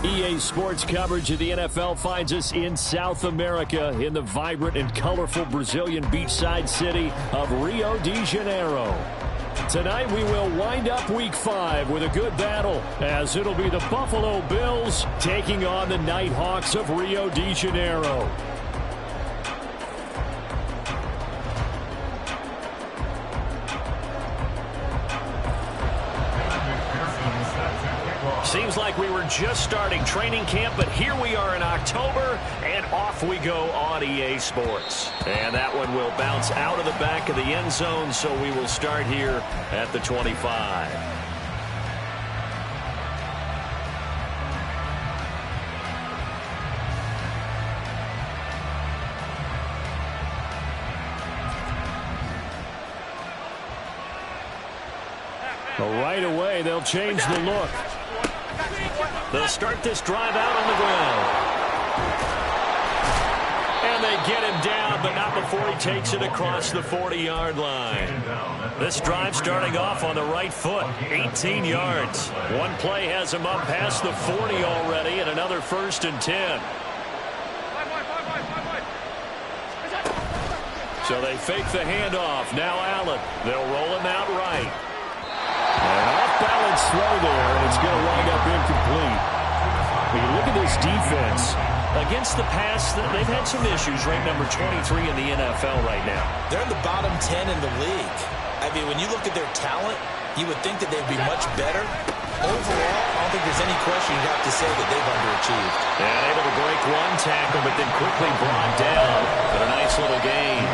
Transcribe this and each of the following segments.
EA Sports coverage of the NFL finds us in South America in the vibrant and colorful Brazilian beachside city of Rio de Janeiro. Tonight we will wind up Week 5 with a good battle, as it'll be the Buffalo Bills taking on the Nighthawks of Rio de Janeiro. Seems like we were just starting training camp, but here we are in October, and off we go on EA Sports. And that one will bounce out of the back of the end zone, so we will start here at the 25. Right away, they'll change the look. They'll start this drive out on the ground. And they get him down, but not before he takes it across the 40-yard line. This drive starting off on the right foot, 18 yards. One play has him up past the 40 already, and another 1st and 10. So they fake the handoff. Now Allen. They'll roll him out right. An off-balance throw there, and it's going to wind up incomplete. When you look at this defense, against the pass, they've had some issues. Ranked number 23 in the NFL right now. They're in the bottom 10 in the league. I mean, when you look at their talent, you would think that they'd be much better. Overall, I don't think there's any question you'd have to say that they've underachieved. And able to break one tackle, but then quickly brought down. But a nice little gain.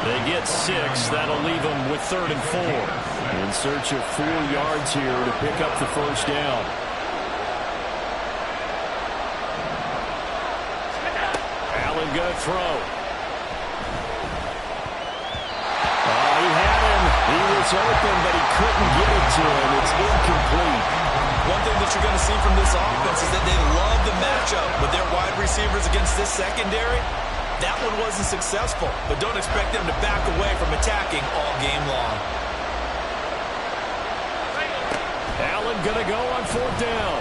They get 6. That'll leave them with 3rd and 4. In search of 4 yards here to pick up the 1st down. Allen going to throw. Oh, he had him. He was open, but he couldn't get it to him. It's incomplete. One thing that you're going to see from this offense is that they love the matchup with their wide receivers against this secondary. That one wasn't successful, but don't expect them to back away from attacking all game long. Allen going to go on 4th down.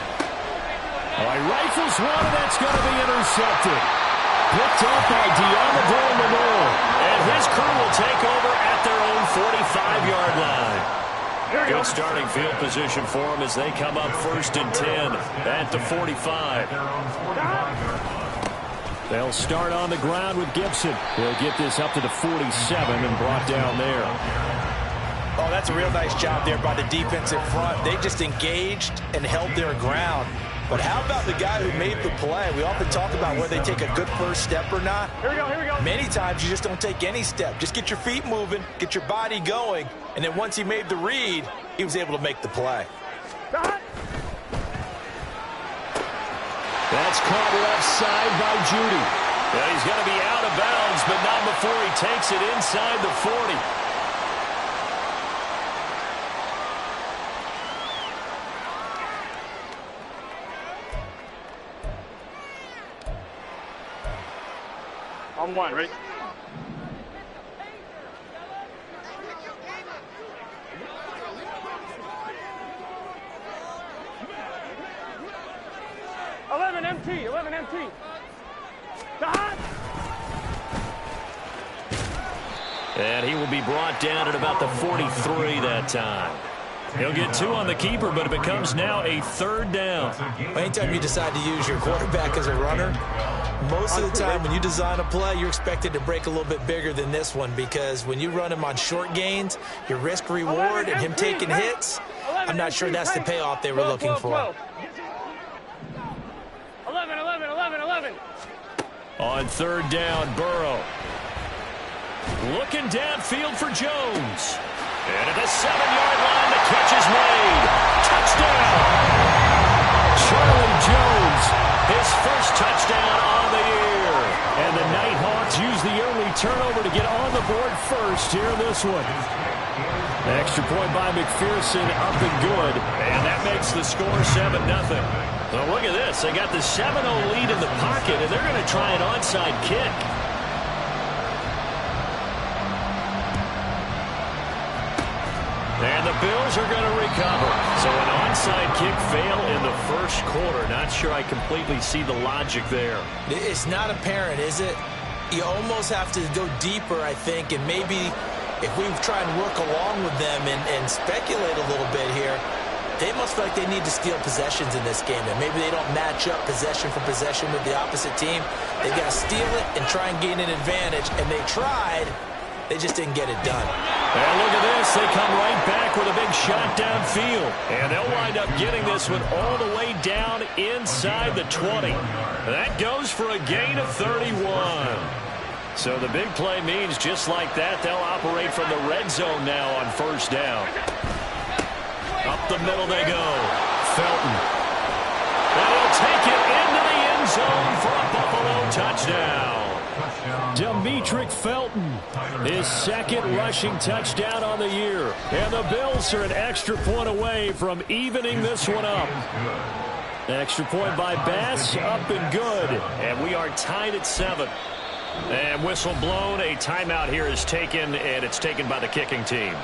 All right, rifles one, and that's going to be intercepted. Picked up by Diamador Lenore, and his crew will take over at their own 45-yard line. Good starting field position for them as they come up 1st and 10 at the 45. They'll start on the ground with Gibson. They'll get this up to the 47 and brought down there. Oh, that's a real nice job there by the defensive front. They just engaged and held their ground. But how about the guy who made the play? We often talk about whether they take a good first step or not. Here we go. Many times you just don't take any step. Just get your feet moving, get your body going, and then once he made the read, he was able to make the play. That's caught left side by Judy. Well, he's going to be out of bounds, but not before he takes it inside the 40. On 1, right? Eleven MT. And he will be brought down at about the 43 that time. He'll get 2 on the keeper, but it becomes now a 3rd down. Anytime you decide to use your quarterback as a runner, most of the time when you design a play, you're expected to break a little bit bigger than this one, because when you run him on short gains, your risk-reward and him taking hits, I'm not sure that's the payoff they were looking for. 11. On 3rd down, Burrow. Looking downfield for Jones. And at the 7-yard line, the catch is made. Touchdown! Charlie Jones, his first touchdown on the year. And the Nighthawks use the early turnover to get on the board first here in this one. Extra point by McPherson, up and good. And that makes the score 7-0. Well, look at this. They got the 7-0 lead in the pocket, and they're going to try an onside kick. And the Bills are going to recover. So an onside kick fail in the first quarter. Not sure I completely see the logic there. It's not apparent, is it? You almost have to go deeper, I think, and maybe if we try and work along with them and speculate a little bit here, they must feel like they need to steal possessions in this game, and maybe they don't match up possession for possession with the opposite team. They got to steal it and try and gain an advantage, and they tried. They just didn't get it done. And look at this. They come right back with a big shot downfield. And they'll wind up getting this one all the way down inside the 20. That goes for a gain of 31. So the big play means just like that, they'll operate from the red zone now on first down. Up the middle they go. Felton. And he'll take it into the end zone for a Buffalo touchdown. Demetric Felton, his second rushing touchdown on the year. And the Bills are an extra point away from evening this one up. Extra point by Bass, up and good. And we are tied at 7. And whistle blown, a timeout here is taken, and it's taken by the kicking team.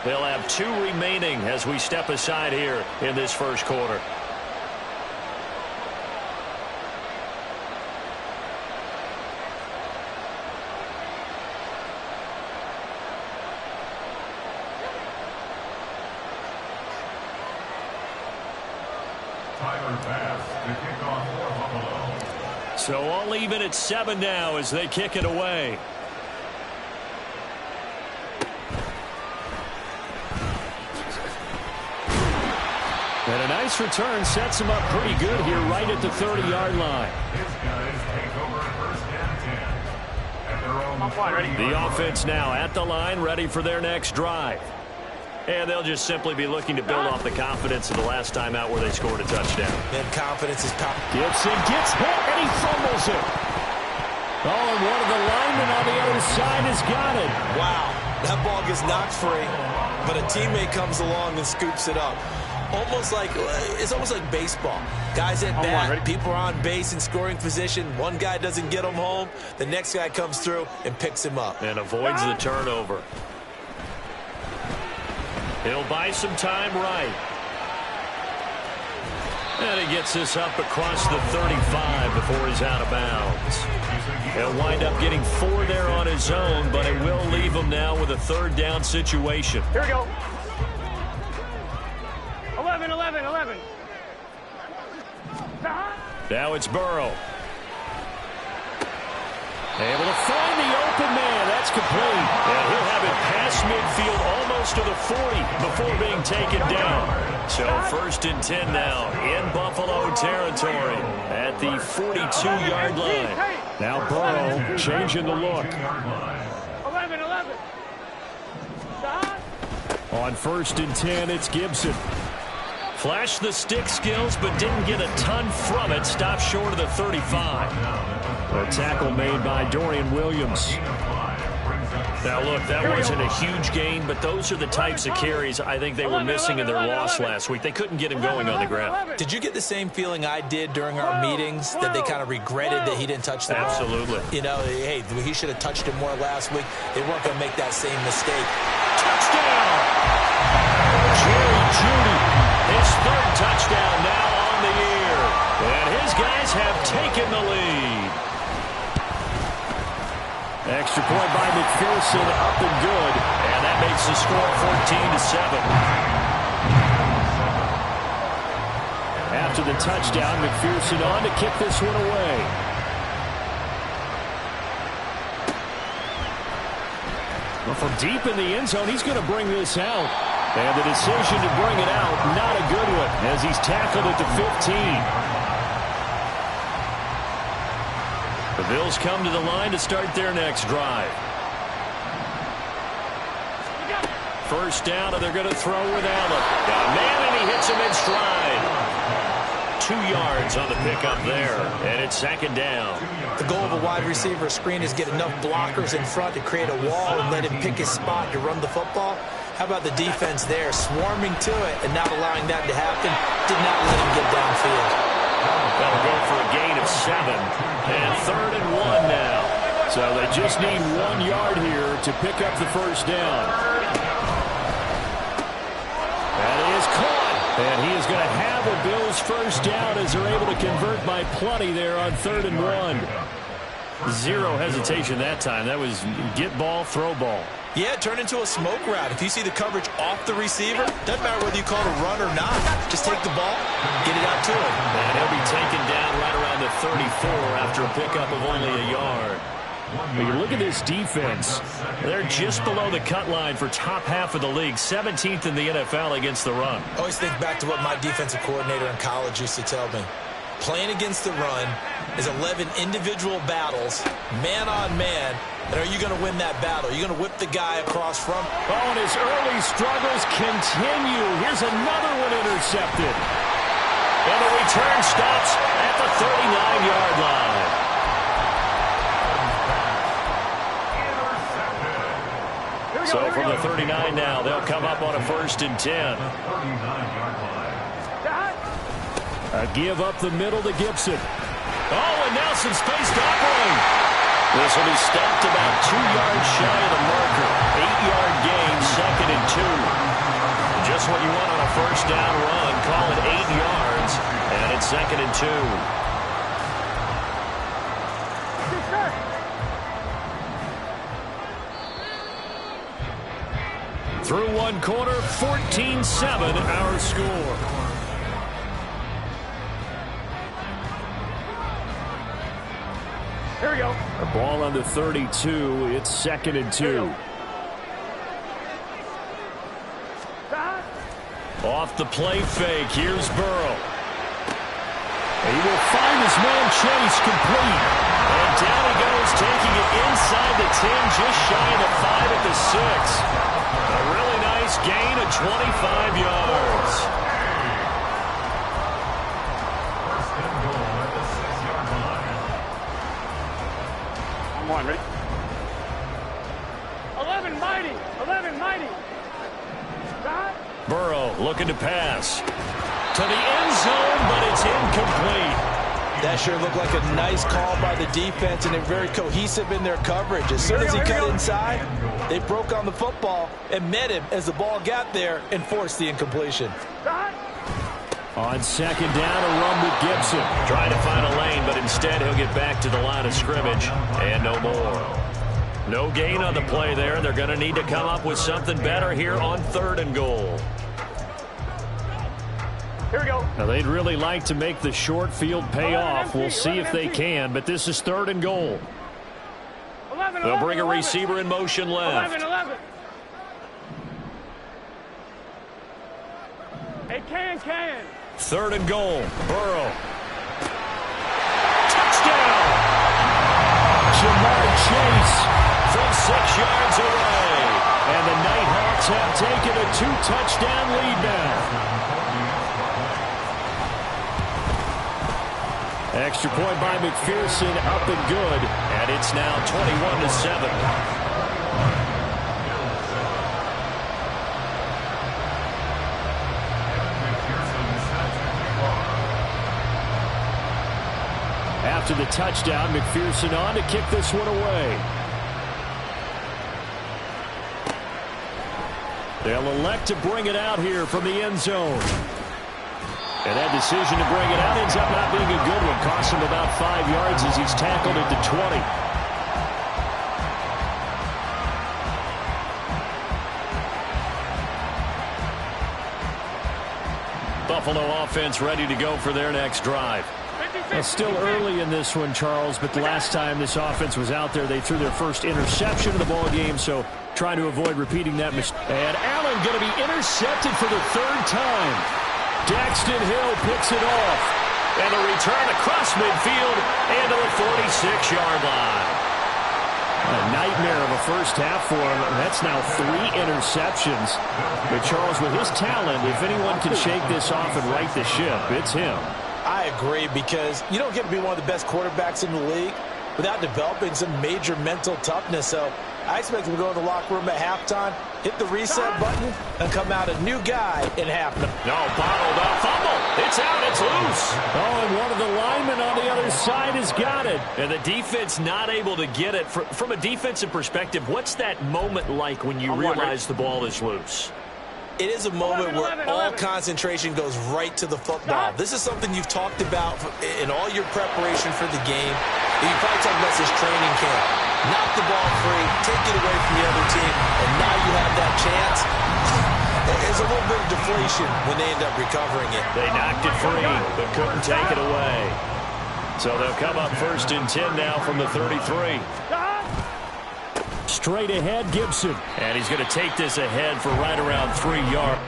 They'll have 2 remaining as we step aside here in this first quarter. So all even at 7 now as they kick it away. And a nice return sets him up pretty good here right at the 30-yard line. The offense now at the line, ready for their next drive. And they'll just simply be looking to build off the confidence of the last time out where they scored a touchdown. And confidence is power. Gibson gets hit, and he fumbles it. Oh, and one of the linemen on the other side has got it. Wow, that ball gets knocked free, but a teammate comes along and scoops it up. It's almost like baseball. Guys at bat, people are on base in scoring position. One guy doesn't get him home. The next guy comes through and picks him up. And avoids the turnover. He'll buy some time right. And he gets this up across the 35 before he's out of bounds. He'll wind up getting 4 there on his own, but it will leave him now with a third down situation. Here we go. 11. Now it's Burrow. Able to find the open man. That's complete. And he'll have it past midfield almost to the 40 before being taken down. So first and 10 now in Buffalo territory at the 42-yard line. Now Burrow changing the look. 11. On first and 10, it's Gibson. Flashed the stick skills, but didn't get a ton from it. Stopped short of the 35. A tackle made by Dorian Williams. Now, look, that wasn't a huge gain, but those are the types of carries I think they were missing in their loss last week. They couldn't get him going on the ground. Did you get the same feeling I did during our meetings, that they kind of regretted that he didn't touch the ball? Absolutely. You know, hey, he should have touched it more last week. They weren't going to make that same mistake. Touchdown! Jerry Jeudy, his 3rd touchdown now on the year. And his guys have taken the lead. Extra point by McPherson, up and good. And that makes the score 14-7. After the touchdown, McPherson on to kick this one away. Well, from deep in the end zone, he's going to bring this out. And the decision to bring it out, not a good one, as he's tackled at the 15. The Bills come to the line to start their next drive. First down, and they're going to throw with Allen. Got a man, and he hits him in stride. 2 yards on the pickup there, and it's 2nd down. The goal of a wide receiver screen is get enough blockers in front to create a wall and let him pick his spot to run the football. How about the defense there, swarming to it and not allowing that to happen? Did not let him get downfield. That'll go for a gain of 7. And 3rd and 1 now. So they just need 1 yard here to pick up the first down. is caught. And he is going to have a Bills first down as they're able to convert by plenty there on 3rd and 1. Zero hesitation that time. That was get ball, throw ball. Yeah, turn into a smoke route. If you see the coverage off the receiver, doesn't matter whether you call it a run or not. Just take the ball, get it out to him. And he'll be taken down right around the 34 after a pickup of only a yard. When you look at this defense, they're just below the cut line for top half of the league, 17th in the NFL against the run. I always think back to what my defensive coordinator in college used to tell me. Playing against the run is 11 individual battles, man on man, and are you going to win that battle? Are you going to whip the guy across from? Oh, and his early struggles continue. Here's another one intercepted. And the return stops at the 39-yard line. So from the 39 now, they'll come up on a 1st and 10. A give up the middle to Gibson. Oh, and now some space to operate. This will be stopped about 2 yards shy of the marker. 8-yard gain, 2nd and 2. Just what you want on a first down run. Call it 8 yards, and it's 2nd and 2. Through one quarter, 14-7 our score. Here we go. A ball on the 32. It's 2nd and 2. Off the play fake. Here's Burrow. He will find his man Chase complete. And down he goes, taking it inside the 10, just shy of the 5 at the 6. A really nice gain of 25 yards. I'm on, ready? 11 mighty. 11 mighty. Burrow looking to pass. To the end zone, but it's incomplete. That sure looked like a nice call by the defense, and they're very cohesive in their coverage. As soon as he cut inside, they broke on the football and met him as the ball got there and forced the incompletion. On 2nd down, a run with Gibson. Trying to find a lane, but instead he'll get back to the line of scrimmage, and no more. No gain on the play there, and they're going to need to come up with something better here on 3rd and goal. Here we go. Now, they'd really like to make the short field pay off. We'll see if they can, but this is 3rd and goal. 11, They'll bring a 11. receiver in motion left. 11. Hey, can. 3rd and goal. Burrow. Touchdown! Jamar Chase from 6 yards away. And the Nighthawks have taken a 2-touchdown lead now. Extra point by McPherson, up and good, and it's now 21-7. After the touchdown, McPherson on to kick this one away. They'll elect to bring it out here from the end zone. And that decision to bring it out ends up not being a good one. Costs him about 5 yards as he's tackled at the 20. Buffalo offense ready to go for their next drive. It's still early in this one, Charles, but the last time this offense was out there, they threw their first interception of the ball game, so trying to avoid repeating that mistake. And Allen going to be intercepted for the 3rd time. Daxton Hill picks it off. And a return across midfield and to the 46-yard line. A nightmare of a first half for him. That's now 3 interceptions. But Charles, with his talent, if anyone can shake this off and right the ship, it's him. I agree, because you don't get to be one of the best quarterbacks in the league without developing some major mental toughness. So I expect him to go in the locker room at halftime, hit the reset button, and come out a new guy in halftime. No, bottled up, fumble. It's out, it's loose. Oh, and one of the linemen on the other side has got it. And the defense not able to get it. From a defensive perspective, what's that moment like when you realize the ball is loose? It is a moment where all concentration goes right to the football. This is something you've talked about in all your preparation for the game. You probably talked about this training camp. Knock the ball free, take it away from the other team, and now you have that chance. There's a little bit of deflation when they end up recovering it. They knocked it free, but couldn't take it away. So they'll come up 1st and 10 now from the 33. Straight ahead, Gibson. And he's going to take this ahead for right around 3 yards.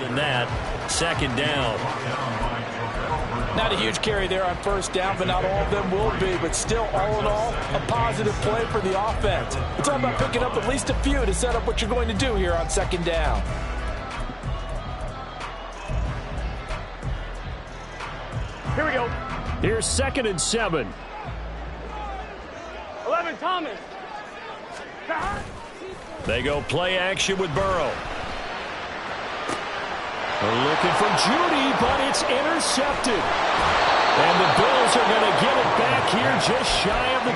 Than that, 2nd down. Not a huge carry there on 1st down, but not all of them will be. But still, all in all, a positive play for the offense. It's all about picking up at least a few to set up what you're going to do here on 2nd down. Here we go. Here's 2nd and 7. 11, Thomas. They go play action with Burrow. They're looking for Judy, but it's intercepted. And the Bills are going to get it back here just shy of the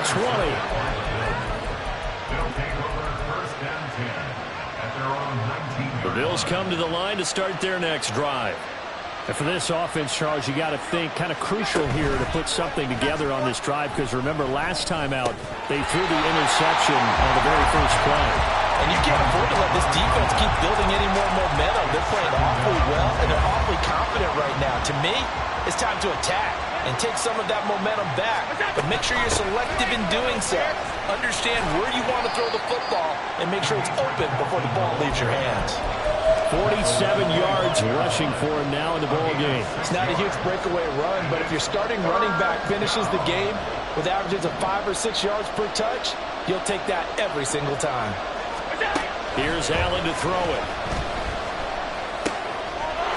20. The Bills come to the line to start their next drive. And for this offense, Charles, you got to think kind of crucial here to put something together on this drive, because remember last time out they threw the interception on the very first play. And you can't afford to let this defense keep building any more momentum. They're playing awfully well, and they're awfully confident right now. To me, it's time to attack and take some of that momentum back. But make sure you're selective in doing so. Understand where you want to throw the football and make sure it's open before the ball leaves your hands. 47 yards rushing for him now in the ball game. It's not a huge breakaway run, but if your starting running back finishes the game with averages of 5 or 6 yards per touch, you'll take that every single time. Here's Allen to throw it.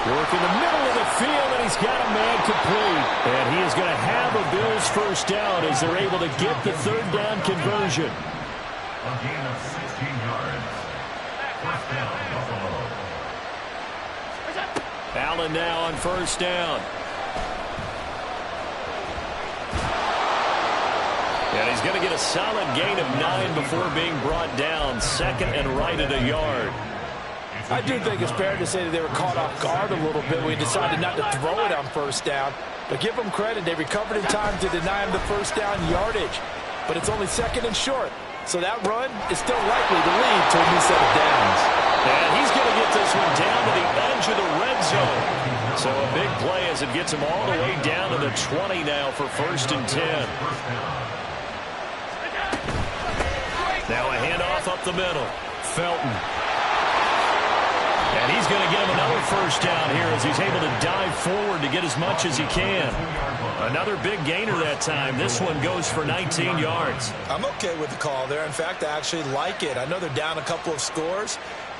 Work in the middle of the field, and he's got a man complete. And he is going to have a Bills first down as they're able to get the 3rd down conversion. A gain of 16 yards. First down, Buffalo. Allen now on 1st down. And he's going to get a solid gain of 9 before being brought down. 2nd and right at a yard. I do think it's fair to say that they were caught off guard a little bit. We decided not to throw it on 1st down. But give them credit. They recovered in time to deny him the 1st down yardage. But it's only 2nd and short. So that run is still likely to lead to a new set of downs. And he's going to get this one down to the edge of the red zone. So a big play as it gets him all the way down to the 20 now for 1st and 10. Now a handoff up the middle. Felton. And he's going to get him another 1st down here as he's able to dive forward to get as much as he can. Another big gainer that time. This one goes for 19 yards. I'm okay with the call there. In fact, I actually like it. I know they're down a couple of scores,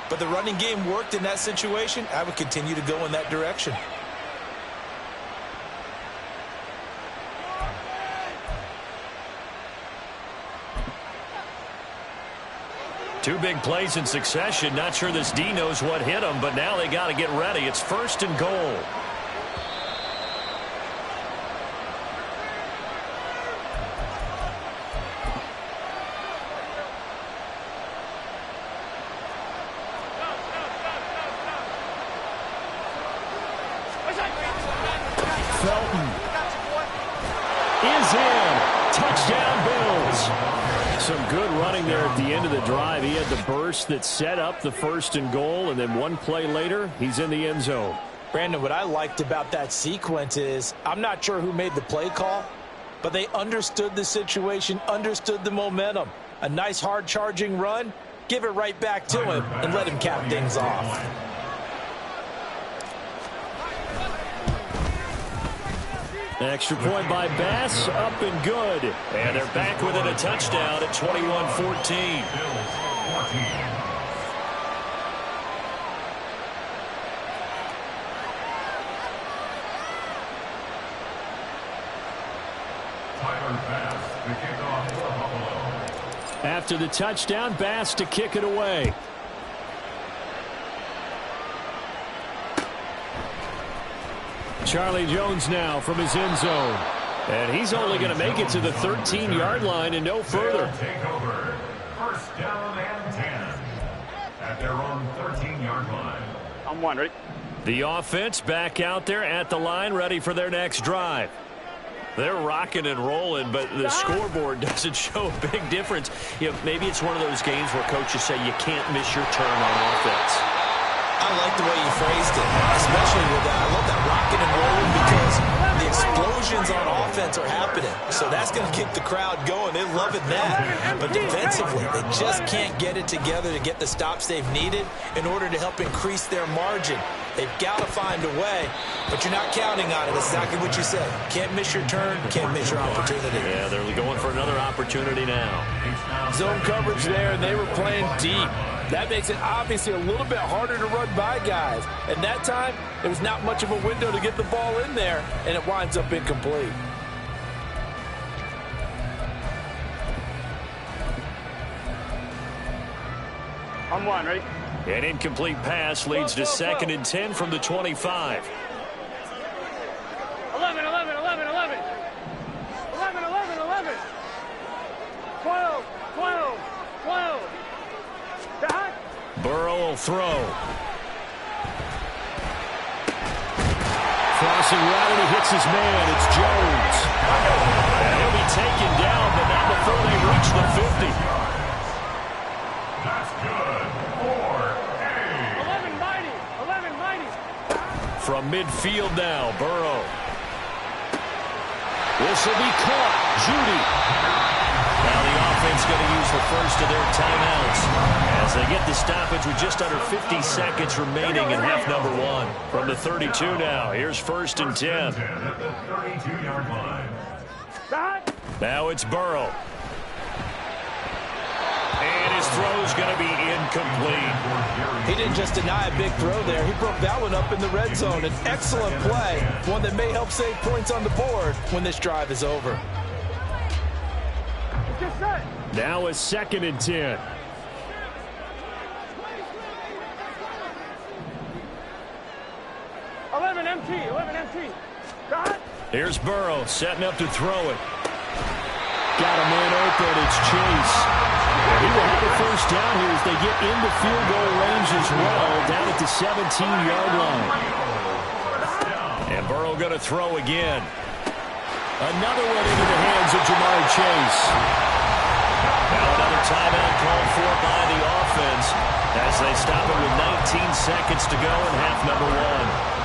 but the running game worked in that situation. I would continue to go in that direction. Two big plays in succession. Not sure this D knows what hit him, but now they got to get ready. It's 1st and goal. Felton is in. Touchdown, Bills. Some good running there at the end of the drive. He had the burst that set up the 1st and goal, and then one play later, he's in the end zone. Brandon, what I liked about that sequence is I'm not sure who made the play call, but they understood the situation, understood the momentum. A nice hard-charging run, give it right back to him, and let him cap things off. Extra point by Bass, up and good. And they're back within a touchdown at 21-14. After the touchdown, Bass to kick it away. Charlie Jones now from his end zone. And he's only going to make it to the 13-yard line and no further. Take over. First down and 10 at their own 13-yard line. I'm one, ready? The offense back out there at the line, ready for their next drive. They're rocking and rolling, but the scoreboard doesn't show a big difference. You know, maybe it's one of those games where coaches say you can't miss your turn on offense. I like the way you phrased it, especially with that. I love that rocking and rolling because the explosions on offense are happening. So that's going to keep the crowd going. They're loving that. But defensively, they just can't get it together to get the stops they've needed in order to help increase their margin. They've got to find a way, but you're not counting on it. Exactly what you said. Can't miss your turn, can't miss your opportunity. Yeah, they're going for another opportunity now. Zone coverage there, and they were playing deep. That makes it obviously a little bit harder to run by guys. And that time, there was not much of a window to get the ball in there, and it winds up incomplete. I'm one, ready? An incomplete pass leads to 2nd and 10 from the 25. 11, 11, 11, 11. 11, 11, 11. 12, 12, 12. Back. Burrow will throw. Crossing right, and he hits his man. It's Jones. And he'll be taken down, but not before they reach the 50. That's good. 11 mighty. 11 mighty. From midfield now, Burrow. This will be caught. Judy. Now the offense going to use the first of their timeouts as they get the stoppage with just under 50 seconds remaining in half number one. From the 32 now, here's 1st and 10. At the 32-yard line. Back. Now it's Burrow. And his throw's going to be incomplete. He didn't just deny a big throw there. He broke that one up in the red zone. An excellent play, one that may help save points on the board when this drive is over. Just set. Now a 2nd and 10. MT. 11 MT. Back. Here's Burrow setting up to throw it. Got a man open. It's Chase. He will have a first down here as they get into field goal range as well, down at the 17-yard line. And Burrow going to throw again. Another one into the hands of Jamar Chase. Now another timeout called for by the offense as they stop it with 19 seconds to go in half number one.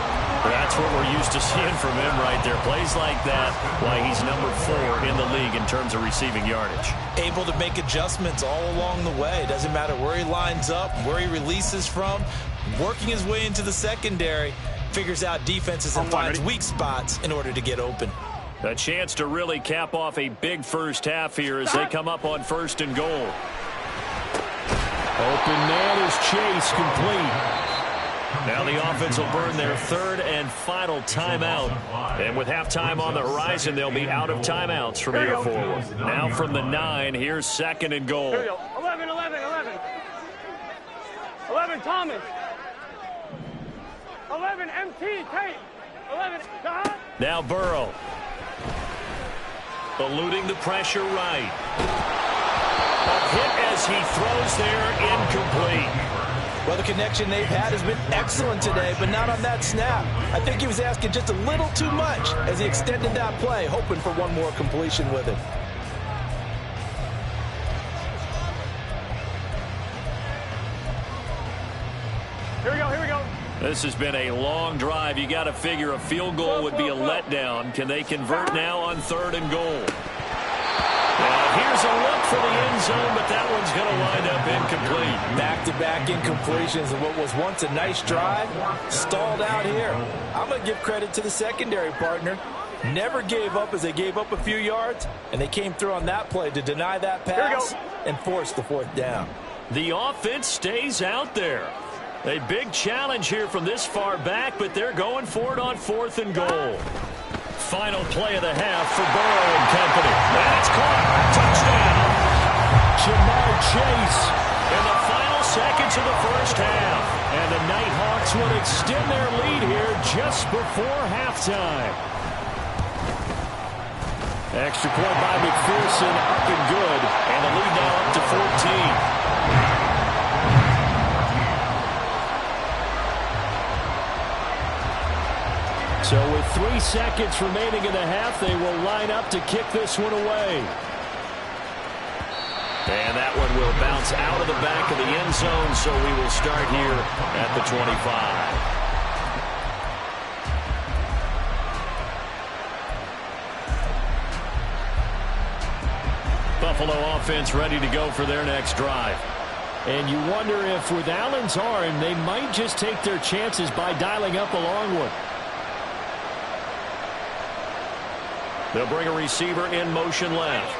That's what we're used to seeing from him right there. Plays like that, why he's number 4 in the league in terms of receiving yardage. Able to make adjustments all along the way. Doesn't matter where he lines up, where he releases from. Working his way into the secondary, figures out defenses and finds weak spots in order to get open. A chance to really cap off a big first half here as they come up on 1st and goal. Open man is Chase, complete. Now the offense will burn their 3rd and final timeout. And with halftime on the horizon, they'll be out of timeouts from here forward. Now from the 9, here's 2nd and goal. Here we go. 11, 11, 11. 11 Thomas. 11 MT Tate. 11 Scott. Now Burrow. Eluding the pressure right. A hit as he throws there, incomplete. Well, the connection they've had has been excellent today, but not on that snap. I think he was asking just a little too much as he extended that play, hoping for one more completion with it. Here we go, here we go. This has been a long drive. You got to figure a field goal would be a letdown. Can they convert now on 3rd and goal? Here's a look for the end zone, but that one's going to wind up incomplete. Back-to-back incompletions of what was once a nice drive, stalled out here. I'm going to give credit to the secondary partner. Never gave up as they gave up a few yards, and they came through on that play to deny that pass and force the 4th down. The offense stays out there. A big challenge here from this far back, but they're going for it on 4th and goal. Final play of the half for Burrow and company. And it's caught. Touchdown. Jamar Chase. In the final seconds of the first half. And the Nighthawks will extend their lead here just before halftime. Extra point by McPherson, up and good. And the lead now up to 14. So with 3 seconds remaining in the half, they will line up to kick this one away. And that one will bounce out of the back of the end zone, so we will start here at the 25. Buffalo offense ready to go for their next drive. And you wonder if with Allen's arm, they might just take their chances by dialing up a long one. They'll bring a receiver in motion left.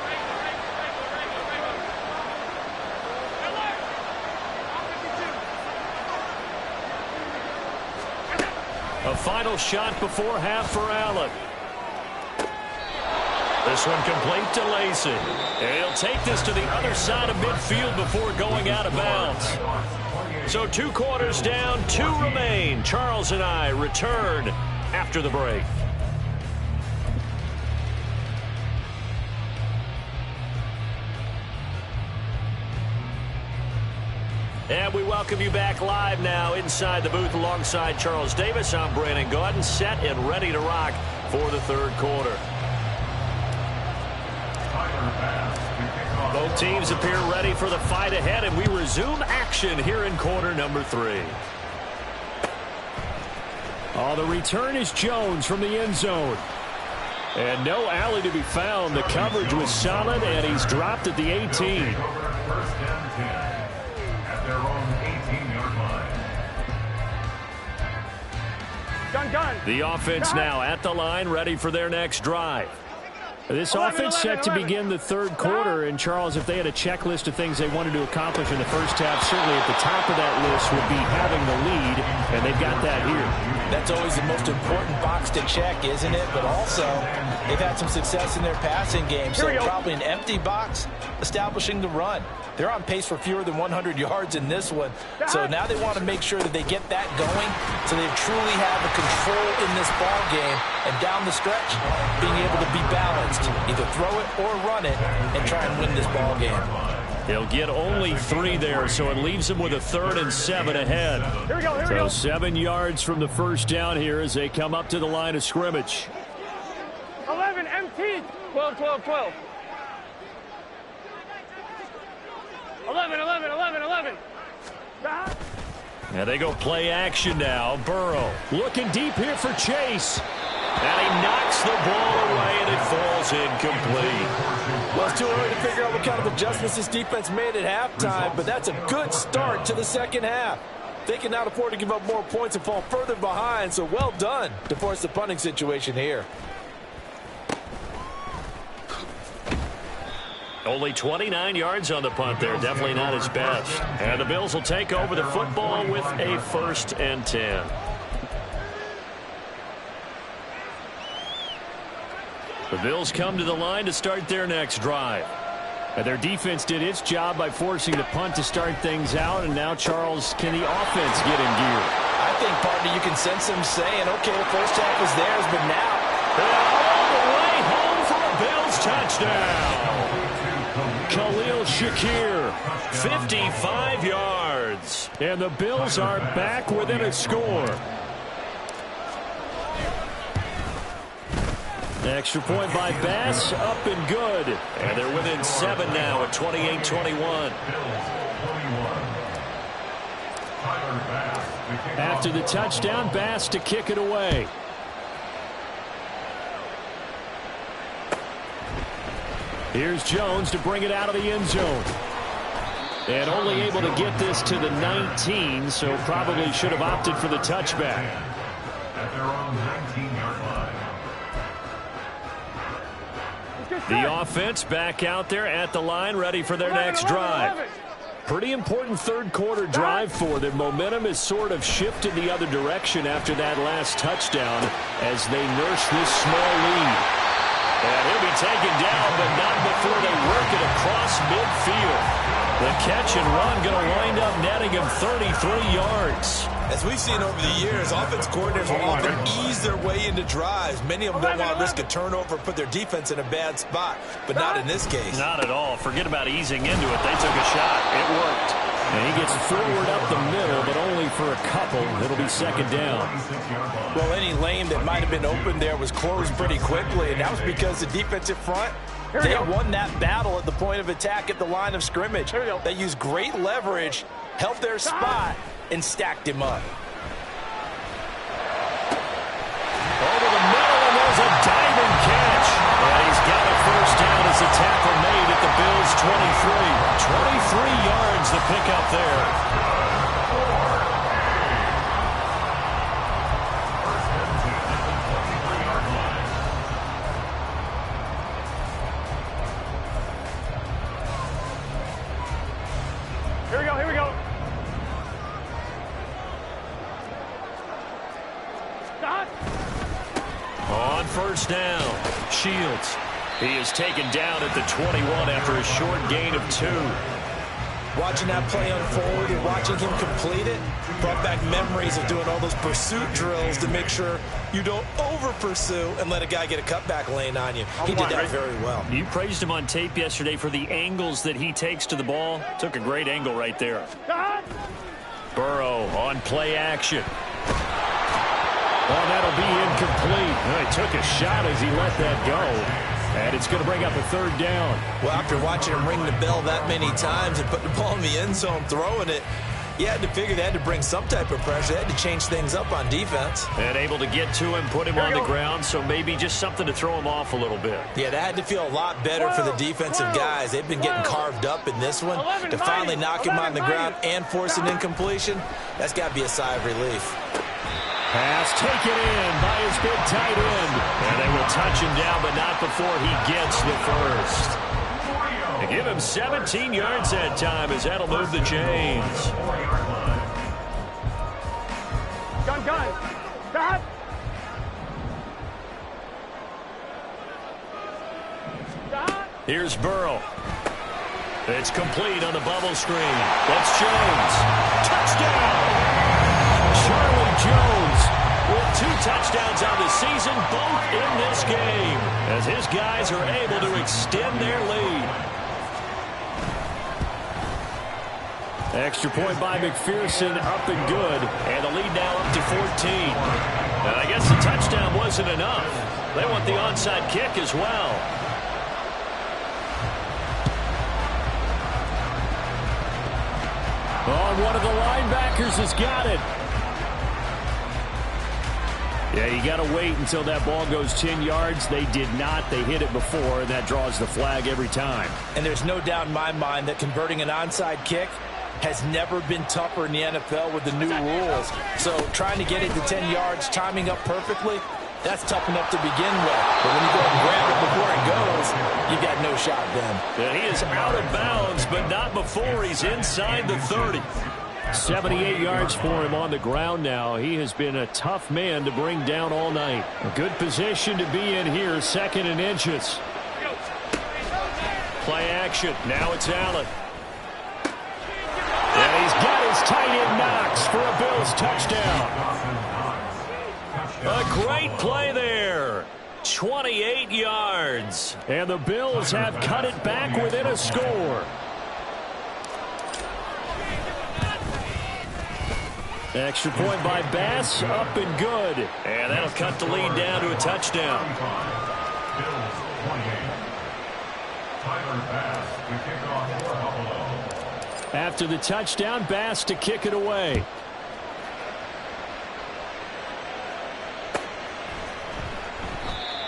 A final shot before half for Allen. This one complete to Lacey. And he'll take this to the other side of midfield before going out of bounds. So 2 quarters down, 2 remain. Charles and I return after the break. And we welcome you back live now inside the booth alongside Charles Davis. I'm Brandon Gaudin, set and ready to rock for the third quarter. Both teams appear ready for the fight ahead, and we resume action here in quarter number 3. Oh, the return is Jones from the end zone. And no alley to be found. The coverage was solid, and he's dropped at the 18. First and 10 at their own 18-yard line. Gun. The offense now at the line, ready for their next drive. This offense set to begin the third quarter, and Charles, if they had a checklist of things they wanted to accomplish in the first half, certainly at the top of that list would be having the lead, and they've got that here. That's always the most important box to check, isn't it? But also, they've had some success in their passing game, so probably an empty box establishing the run. They're on pace for fewer than 100 yards in this one, so now they want to make sure that they get that going so they truly have the control in this ball game, and down the stretch, being able to be balanced, either throw it or run it, and try and win this ball game. They'll get only 3 there, so it leaves them with a 3rd and 7 ahead. Here we go. So 7 yards from the first down here as they come up to the line of scrimmage. 11, empty. 12. 11. Now they go play action now. Burrow Looking deep here for Chase. and he knocks the ball away, and it falls incomplete. Well, it's too early to figure out what kind of adjustments this defense made at halftime, but that's a good start to the second half. They can now afford to give up more points and fall further behind, so well done to force the punting situation here. Only 29 yards on the punt there. Definitely not his best. And the Bills will take over the football with a 1st and 10. The Bills come to the line to start their next drive. And their defense did its job by forcing the punt to start things out. And now, Charles, can the offense get in gear? I think, partner, you can sense them saying, okay, the first half was theirs, but now. All the way home for a Bills touchdown. Khalil Shakir, 55 yards. And the Bills are back within a score. Extra point by Bass, up and good. And they're within 7 now at 28-21. After the touchdown, Bass to kick it away. Here's Jones to bring it out of the end zone. And only able to get this to the 19, so probably should have opted for the touchback. At their own 19-yard line. The offense back out there at the line, ready for their next drive. Pretty important third quarter drive for them. Momentum has sort of shifted the other direction after that last touchdown as they nurse this small lead. And he'll be taken down, but not before they work it across midfield. The catch and run going to wind up netting him 33 yards. As we've seen over the years, offense coordinators will often ease their way into drives. Many of them don't want to risk a turnover, put their defense in a bad spot, but not in this case. Not at all. Forget about easing into it. They took a shot. It worked. And he gets forward up the middle, but only for a couple. It'll be second down. Well, any lane that might have been open there was closed pretty quickly, and that was because the defensive front, they won that battle at the point of attack at the line of scrimmage. They used great leverage, held their spot, and stacked him up. Over the middle, and there's a diving catch. And he's got a first down as a tackle made at the Bills' 23. 23 yards the pickup there. Here we go. Stop. On first down, Shields. He is taken down at the 21 after a short gain of 2. Watching that play unfold and watching him complete it brought back memories of doing all those pursuit drills to make sure you don't over-pursue and let a guy get a cutback lane on you. He did that very well. You praised him on tape yesterday for the angles that he takes to the ball. Took a great angle right there. Burrow on play action. Well, that'll be incomplete. He took a shot as he let that go. And it's going to bring up a third down. Well, after watching him ring the bell that many times and put the ball in the end zone, throwing it, you had to figure they had to bring some type of pressure. They had to change things up on defense. And able to get to him, put him on the ground, so maybe just something to throw him off a little bit. Yeah, that had to feel a lot better for the defensive guys. They've been getting carved up in this one. To finally knock him on the ground and force an incompletion, that's got to be a sigh of relief. Pass taken in by his big tight end. And they will touch him down, but not before he gets the first. They give him 17 yards that time as that'll move the chains. Gun. Stop. Stop. Here's Burrow. It's complete on the bubble screen. That's Jones. Touchdown! Charlie Jones with 2 touchdowns on the season, both in this game, as his guys are able to extend their lead. Extra point by McPherson, up and good. And the lead now up to 14. And I guess the touchdown wasn't enough. They want the onside kick as well. Oh, one of the linebackers has got it. Yeah, you got to wait until that ball goes 10 yards. They did not. They hit it before, and that draws the flag every time. And there's no doubt in my mind that converting an onside kick has never been tougher in the NFL with the new rules. So trying to get it to 10 yards, timing up perfectly, that's tough enough to begin with. But when you go and grab it before it goes, you got no shot then. And he is out of bounds, but not before he's inside the 30. 78 yards for him on the ground now. He has been a tough man to bring down all night. A good position to be in here, 2nd and inches. Play action. Now it's Allen. And he's got his tight end Knox for a Bills touchdown. A great play there. 28 yards. And the Bills have cut it back within a score. Extra point by Bass, up and good. And that'll cut the lead down to a touchdown. Bills 28. Tyler Bass to kick off for Buffalo. After the touchdown, Bass to kick it away.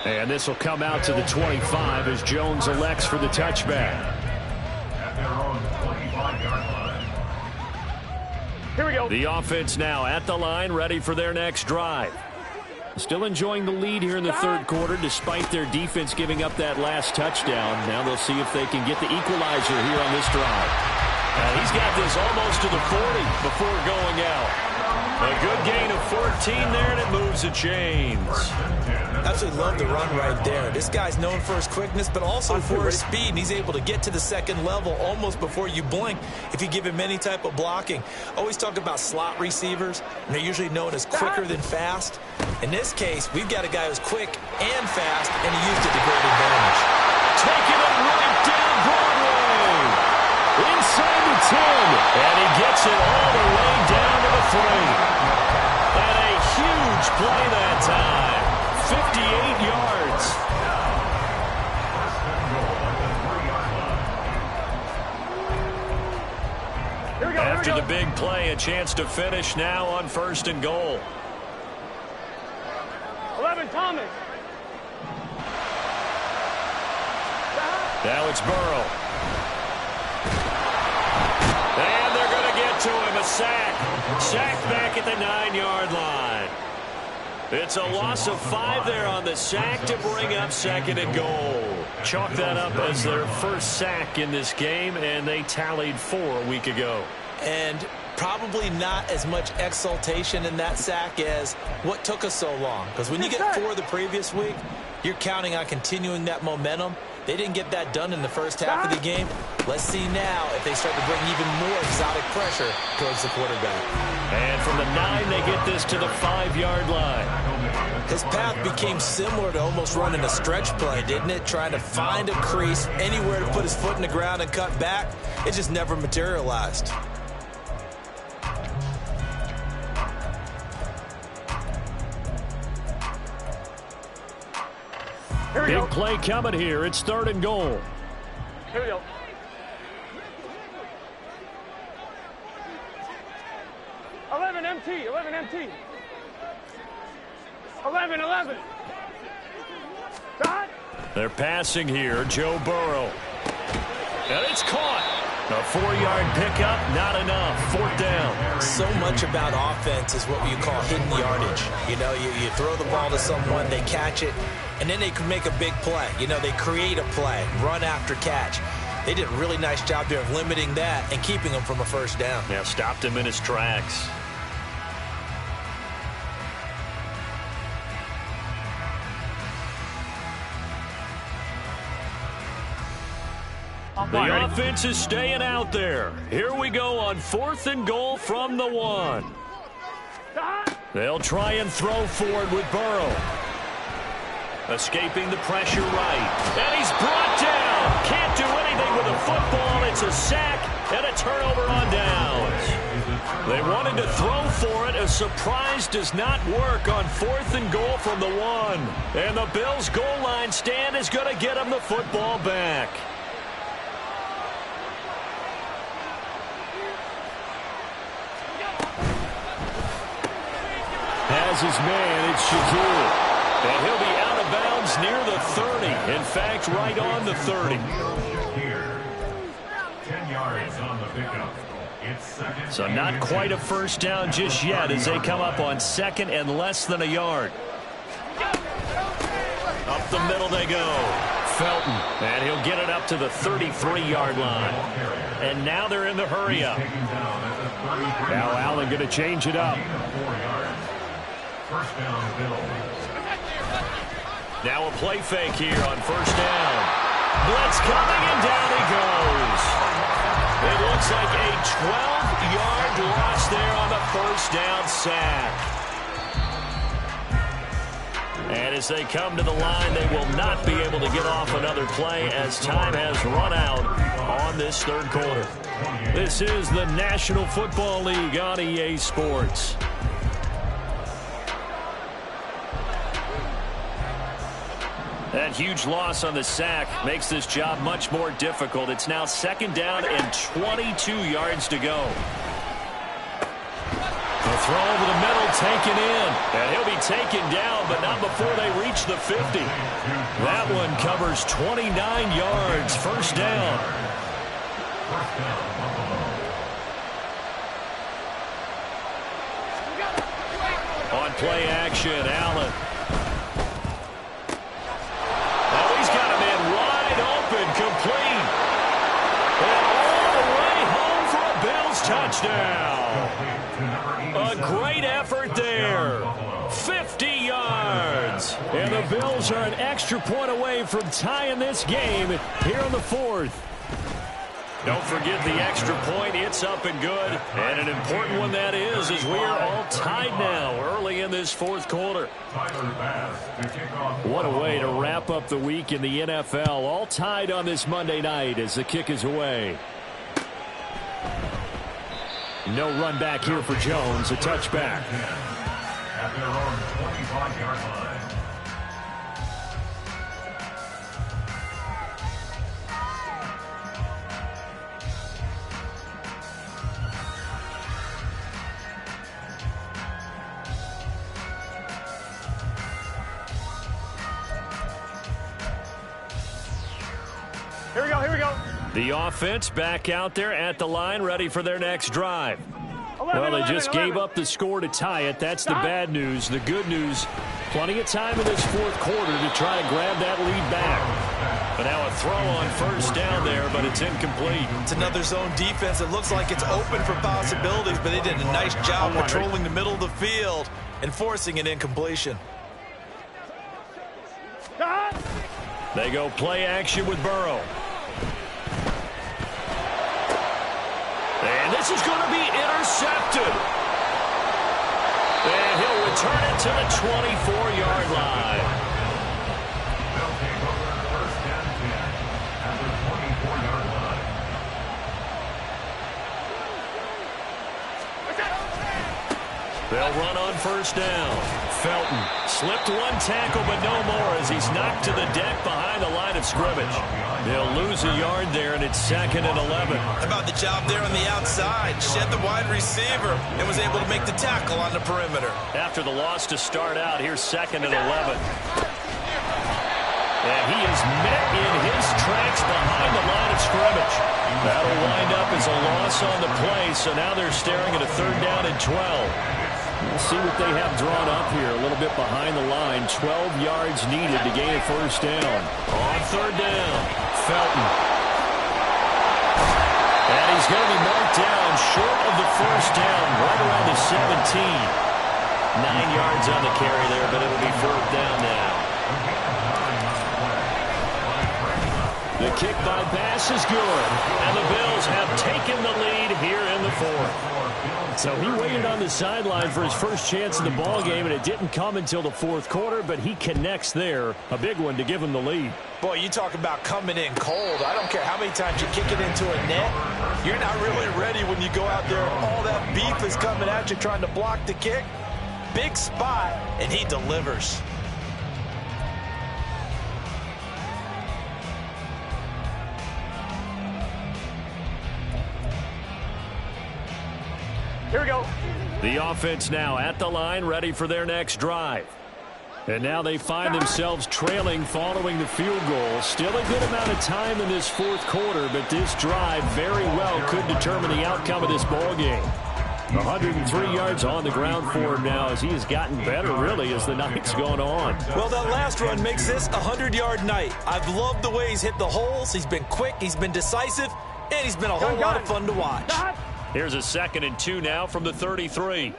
And this will come out to the 25 as Jones elects for the touchback. At their own 25-yard line. Here we go. The offense now at the line, ready for their next drive. Still enjoying the lead here in the 3rd quarter, despite their defense giving up that last touchdown. Now they'll see if they can get the equalizer here on this drive. He's got this almost to the 40 before going out. A good gain of 14 there, and it moves the chains. Absolutely love the run right there. This guy's known for his quickness, but also for his speed. And he's able to get to the second level almost before you blink if you give him any type of blocking. Always talk about slot receivers, and they're usually known as quicker than fast. In this case, we've got a guy who's quick and fast, and he used it to great advantage. Taking it right down Broadway. Inside the 10. And he gets it all the way down to the 3. And a huge play that time. 58 yards. After the big play, a chance to finish now on 1st and goal. 11, Thomas. Now it's Burrow. And they're going to get to him. A sack. Sack back at the 9-yard line. It's a loss of 5 there on the sack to bring up 2nd and goal. Chalk that up as their first sack in this game, and they tallied 4 a week ago. And probably not as much exultation in that sack as what took us so long. Because when you get 4 the previous week, you're counting on continuing that momentum. They didn't get that done in the first half of the game. Let's see now if they start to bring even more exotic pressure towards the quarterback. And from the 9, they get this to the 5-yard line. His path became similar to almost running a stretch play, didn't it? Trying to find a crease, anywhere to put his foot in the ground and cut back. It just never materialized. Big play coming here. It's 3rd and goal. Here we go. 11 MT, 11 MT. 11. Shot. They're passing here. Joe Burrow. And it's caught. A 4-yard pickup, not enough. 4th down. So much about offense is what you call hidden yardage. You know, you throw the ball to someone, they catch it, and then they can make a big play. You know, they create a play, run after catch. They did a really nice job there of limiting that and keeping him from a 1st down. Yeah, stopped him in his tracks. The offense is staying out there. Here we go on 4th and goal from the 1. They'll try and throw forward with Burrow. Escaping the pressure right. And he's brought down. Can't do anything with a football. It's a sack and a turnover on downs. They wanted to throw for it. A surprise does not work on 4th and goal from the 1. And the Bills' goal line stand is going to get them the football back. Has his man, it's Shakur. And he'll be out of bounds near the 30. In fact, right on the 30. 10 yards on the pickup. So not quite a 1st down just yet as they come up on 2nd and less than a yard. Up the middle they go. Felton. And he'll get it up to the 33-yard line. And now they're in the hurry-up. Now Allen going to change it up. 1st down, Bills. Now a play fake here on 1st down. Blitz coming, and down he goes. It looks like a 12-yard loss there on the 1st down sack. And as they come to the line, they will not be able to get off another play as time has run out on this 3rd quarter. This is the National Football League on EA Sports. That huge loss on the sack makes this job much more difficult. It's now 2nd down and 22 yards to go. The throw over the middle taken in. And he'll be taken down, but not before they reach the 50. That one covers 29 yards. 1st down. On play action, Allen. touchdown. A great effort there. 50 yards. And the Bills are an extra point away from tying this game here in the fourth. Don't forget the extra point. It's up and good. And an important one that is, as we are all tied now early in this fourth quarter. What a way to wrap up the week in the NFL. All tied on this Monday night as the kick is away. No run back here for Jones. A touchback. At their own 25-yard line. Here we go, here we go. The offense back out there at the line, ready for their next drive. 11, Well, they 11, just 11. gave up the score to tie it. That's the bad news. The good news, plenty of time in this fourth quarter to try to grab that lead back. But now a throw on first down there, but it's incomplete. It's another zone defense. It looks like it's open for possibilities, but they did a nice job patrolling the middle of the field and forcing an incompletion. They go play action with Burrow. And this is going to be intercepted. And he'll return it to the 24-yard line. They'll take over first and 10 at the 24-yard line. They'll run on first down. Felton slipped one tackle, but no more as he's knocked to the deck behind the line of scrimmage. They'll lose a yard there, and it's 2nd and 11. How about the job there on the outside? Shed the wide receiver and was able to make the tackle on the perimeter. After the loss to start out, here's 2nd and 11. And he is met in his tracks behind the line of scrimmage. That'll wind up as a loss on the play, so now they're staring at a 3rd down and 12. We'll see what they have drawn up here. A little bit behind the line. 12 yards needed to gain a first down. On 3rd down, Felton. And he's going to be marked down short of the first down, right around the 17. 9 yards on the carry there, but it'll be 4th down now. The kick by Bass is good, and the Bills have taken the lead here in the fourth. So he waited on the sideline for his first chance in the ball game, and it didn't come until the fourth quarter, but he connects there. A big one to give him the lead. Boy, you talk about coming in cold. I don't care how many times you kick it into a net. You're not really ready when you go out there. All that beef is coming at you trying to block the kick. Big spot, and he delivers. Here we go. The offense now at the line, ready for their next drive. And now they find themselves trailing following the field goal. Still a good amount of time in this fourth quarter, but this drive very well could determine the outcome of this ball game. 103 yards on the ground for him now as he has gotten better, really, as the night's gone on. Well, that last run makes this a 100-yard night. I've loved the way he's hit the holes. He's been quick, he's been decisive, and he's been a whole lot of fun to watch. Here's a 2nd and 2 now from the 33.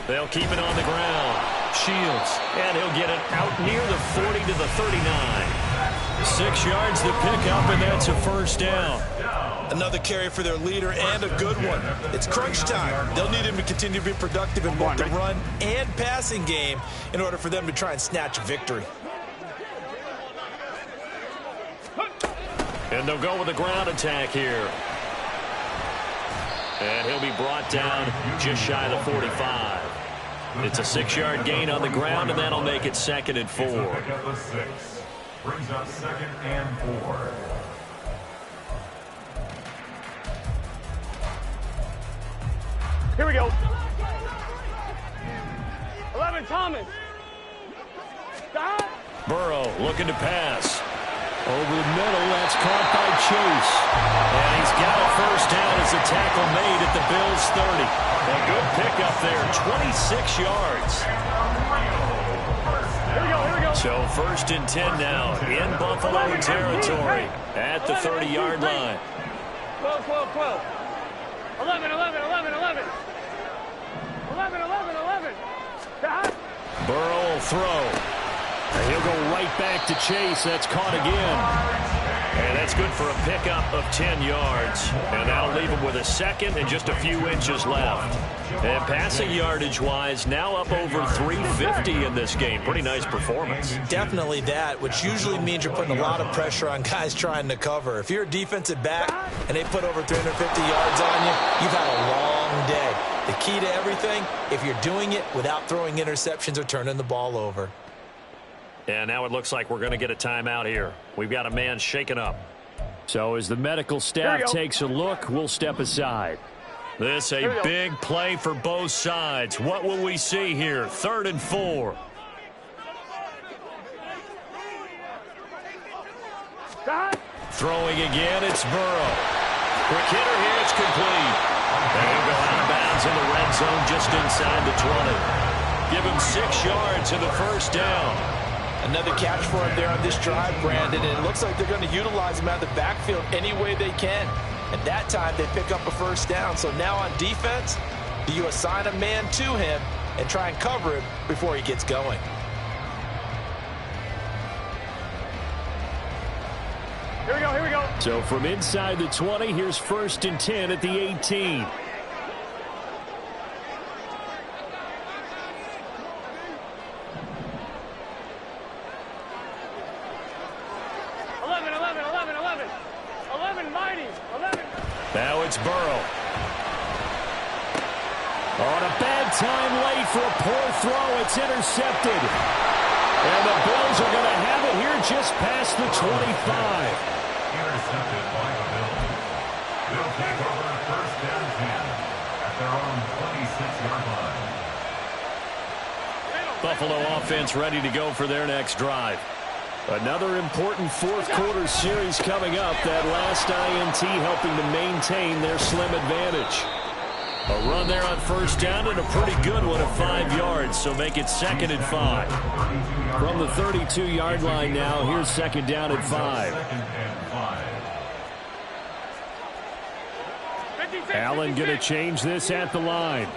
They'll keep it on the ground. Shields, and he'll get it out near the 40 to the 39. 6 yards to pick up, and that's a first down. Another carry for their leader and a good one. It's crunch time. They'll need him to continue to be productive in both the run and passing game in order for them to try and snatch a victory. And they'll go with a ground attack here. And he'll be brought down just shy of the 45. It's a 6-yard gain on the ground, and that'll make it 2nd and 4. Brings up 2nd and 4. Here we go. 11, Thomas. Burrow looking to pass. Over the middle, that's caught by Chase. And he's got a first down as the tackle made at the Bills' 30. A good pickup there, 26 yards. Here we go, here we go. So 1st and 10 now in Buffalo territory at the 30-yard line. 12, 12, 12. 11, 11, 11, 11. 11, 11, 11. Burrow will throw. And he'll go right back to Chase. That's caught again. And that's good for a pickup of 10 yards. And that'll leave him with a second and just a few inches left. And passing yardage-wise, now up over 350 in this game. Pretty nice performance. Definitely that, which usually means you're putting a lot of pressure on guys trying to cover. If you're a defensive back and they put over 350 yards on you, you've had a long day. The key to everything, if you're doing it without throwing interceptions or turning the ball over. And now it looks like we're going to get a timeout here. We've got a man shaken up. So as the medical staff takes a look, we'll step aside. This a big play for both sides. What will we see here? 3rd and 4. Throwing again, it's Burrow. Quick hitter here, it's complete. And he'll go out of bounds in the red zone just inside the 20. Give him 6 yards in the first down. Another catch for him there on this drive, Brandon, and it looks like they're going to utilize him out of the backfield any way they can. At that time, they pick up a first down. So now on defense, do you assign a man to him and try and cover him before he gets going? Here we go, here we go. So from inside the 20, here's 1st and 10 at the 18. 11, mighty. 11. Now it's Burrow. On a bad time late for a poor throw. It's intercepted. And the Bills are going to have it here just past the 25. Intercepted by the Bills. They'll take over 1st and 10 at their own 26-yard line. Buffalo offense ready to go for their next drive. Another important 4th quarter series coming up. That last INT helping to maintain their slim advantage. A run there on 1st down and a pretty good one of 5 yards, so make it 2nd and 5. From the 32-yard line now, here's 2nd down at 5. Allen going to change this at the line.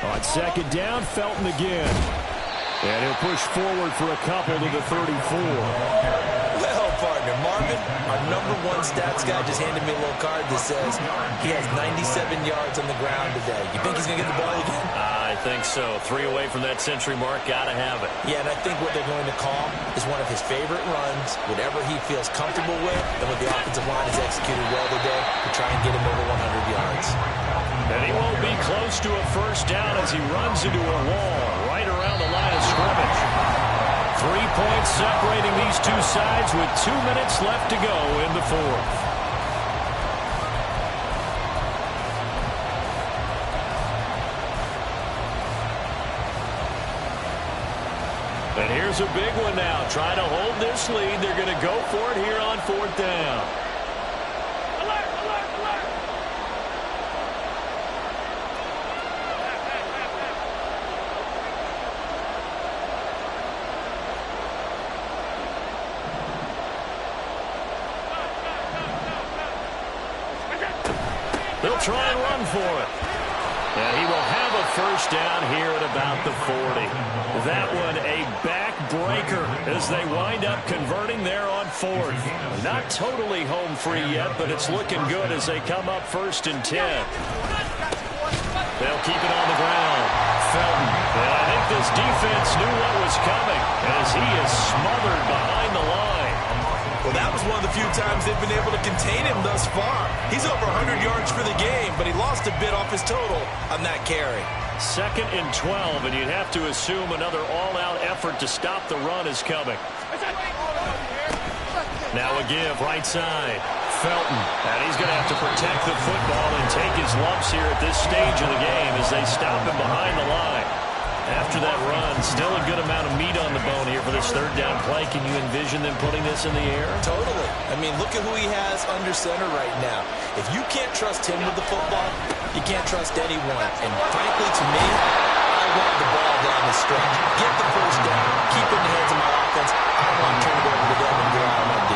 On 2nd down, Felton again. And he'll push forward for a couple to the 34. Well, partner, Marvin, our #1 stats guy just handed me a little card that says he has 97 yards on the ground today. You think he's going to get the ball again? I think so. 3 away from that century mark. Got to have it. Yeah, and I think what they're going to call is one of his favorite runs, whatever he feels comfortable with, and what the offensive line has executed well today to try and get him over 100 yards. And he won't be close to a 1st down as he runs into a wall right around the line of scrimmage. 3 points separating these two sides with 2 minutes left to go in the 4th. And here's a big one now. Trying to hold this lead. They're going to go for it here on 4th down. They'll try and run for it. And he will have a 1st down here at about the 40. That one a backbreaker as they wind up converting there on 4th. Not totally home free yet, but it's looking good as they come up 1st and 10. They'll keep it on the ground. Felton. And I think this defense knew what was coming as he is smothered behind the line. Well, that was one of the few times they've been able to contain him thus far. He's over 100 yards for the game, but he lost a bit off his total on that carry. 2nd and 12, and you'd have to assume another all-out effort to stop the run is coming. Now a give, right side. Felton, and he's going to have to protect the football and take his lumps here at this stage of the game as they stop him behind the line. After that run, still a good amount of meat on the bone here for this 3rd down play. Can you envision them putting this in the air? Totally. I mean, look at who he has under center right now. If you can't trust him with the football, you can't trust anyone. And frankly, to me, I want the ball down the stretch. Get the 1st down. Keep it in the hands of my offense. I want to turn it over to them and go out on D.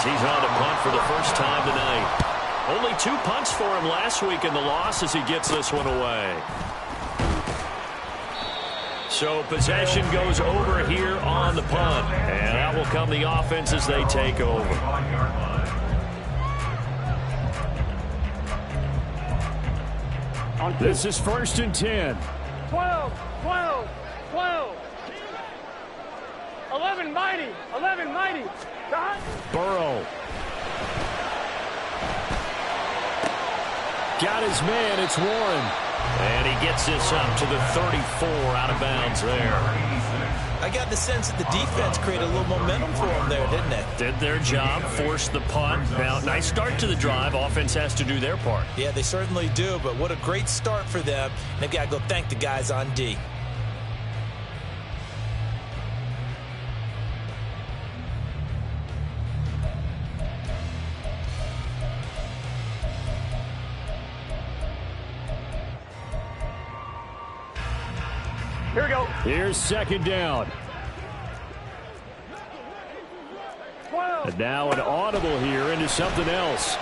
he's on to punt for the first time tonight. Only 2 punts for him last week in the loss as he gets this one away. So possession goes over here on the punt. And out will come the offense as they take over. This is 1st and 10. 12, 12, 12. 11 mighty, 11 mighty. Dot. Burrow. Got his man. It's Warren. And he gets this up to the 34 out of bounds there. I got the sense that the defense created a little momentum for them there, didn't it? Did their job, forced the punt. Now, nice start to the drive. Offense has to do their part. Yeah, they certainly do, but what a great start for them. They've got to go thank the guys on D. Here we go. Here's 2nd down. 12. And now an audible here into something else.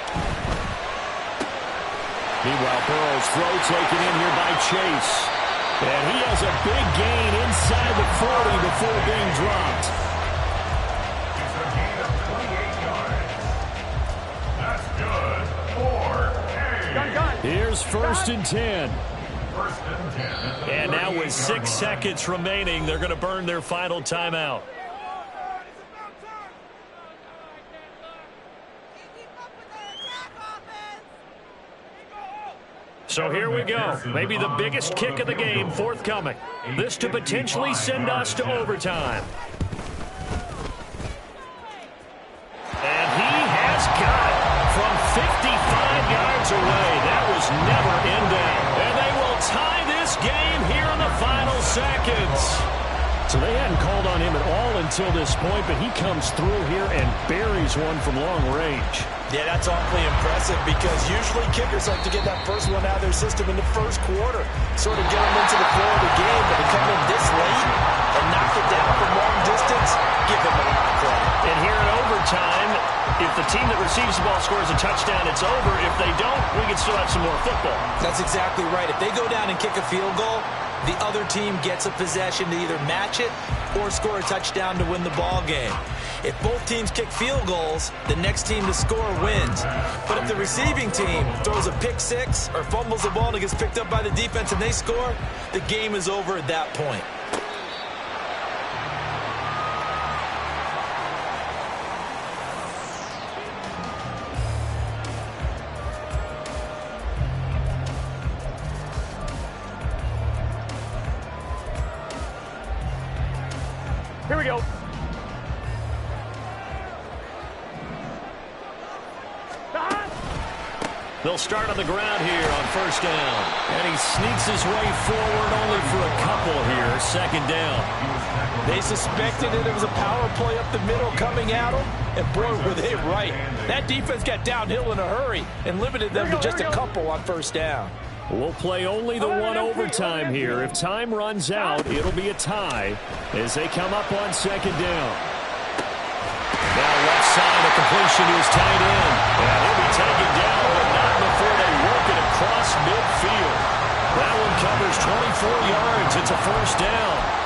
Meanwhile, Burrow's throw taken in here by Chase. And he has a big gain inside the 40 before being dropped. It's a gain of 28 yards. That's good. 4 Gun. Here's 1st and 10. First and 10. And now with 6 seconds remaining, they're going to burn their final timeout. So here we go. Maybe the biggest kick of the game forthcoming. This to potentially send us to overtime. And he has got it from 55 yards away. That was never in doubt. And they will tie this game here in the final seconds. So they hadn't called on him at all until this point, but he comes through here and buries one from long range. Yeah, that's awfully impressive because usually kickers like to get that first one out of their system in the first quarter, sort of get them into the flow of the game, but to come in this late and knock it down from long distance, give them a lot of credit. And here in overtime, if the team that receives the ball scores a touchdown, it's over. If they don't, we can still have some more football. That's exactly right. If they go down and kick a field goal, the other team gets a possession to either match it or score a touchdown to win the ball game. If both teams kick field goals, the next team to score wins. But if the receiving team throws a pick six or fumbles the ball and it gets picked up by the defense and they score, the game is over at that point. Here we go. They'll start on the ground here on first down. And he sneaks his way forward only for a couple here. Second down. They suspected that it was a power play up the middle coming at them, and boy, were they right. That defense got downhill in a hurry and limited them to just a couple on first down. We'll play only the one overtime here. If time runs out, it'll be a tie as they come up on second down. Now left side, a completion to his tight end. And he'll be taken down, but not before they work it across midfield. That one covers 24 yards. It's a first down.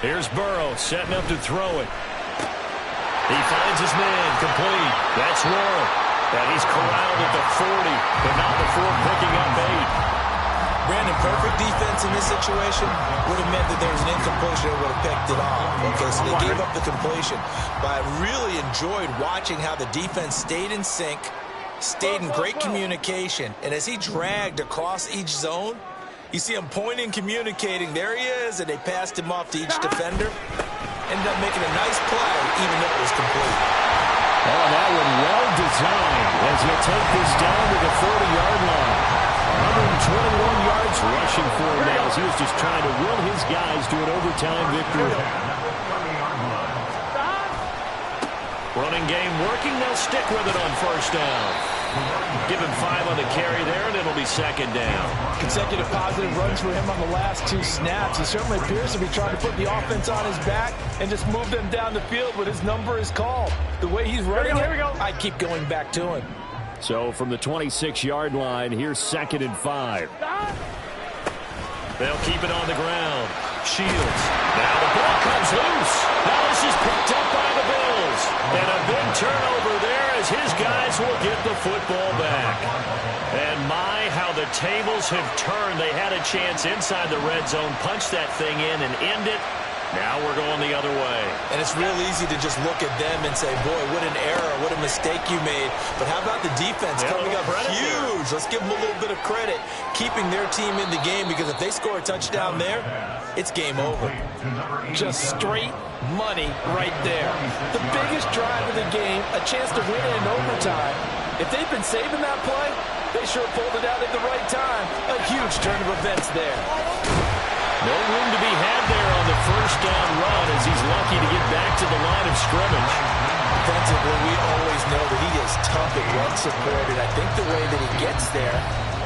Here's Burrow setting up to throw it. He finds his man, complete. That's Warren. And he's corralled at the 40, but not before picking up 8. Brandon, perfect defense in this situation would have meant that there was an incompletion that would have picked it off. Okay, so they gave up the completion. But I really enjoyed watching how the defense stayed in sync, stayed in great communication. And as he dragged across each zone, you see him pointing, communicating. There he is, and they passed him off to each defender. Ended up making a nice play, even though it was complete. Oh, that one well designed as he'll take this down to the 40-yard line. 121 yards rushing for him now as he was just trying to will his guys to an overtime victory. Running game working. They'll stick with it on first down. Give him 5 on the carry there, and it'll be second down. Consecutive positive runs for him on the last 2 snaps. He certainly appears to be trying to put the offense on his back and just move them down the field, but his number is called. The way he's running I keep going back to him. So from the 26-yard line, here's 2nd and 5. They'll keep it on the ground. Shields. Now the ball comes loose. Now this is picked up by the Bills. And a big turnover there as his guys will get the football back. And my, how the tables have turned. They had a chance inside the red zone, punch that thing in and end it. Now we're going the other way. And it's real easy to just look at them and say, boy, what an error, what a mistake you made. But how about the defense coming up huge? Let's give them a little bit of credit, keeping their team in the game, because if they score a touchdown there, it's game over. Just straight money right there. The biggest drive of the game, a chance to win it in overtime. If they've been saving that play, they sure pulled it out at the right time. A huge turn of events there. No room to be had there on the first down run as he's lucky to get back to the line of scrimmage. Defensively, we always know that he is tough at run support, and I think the way that he gets there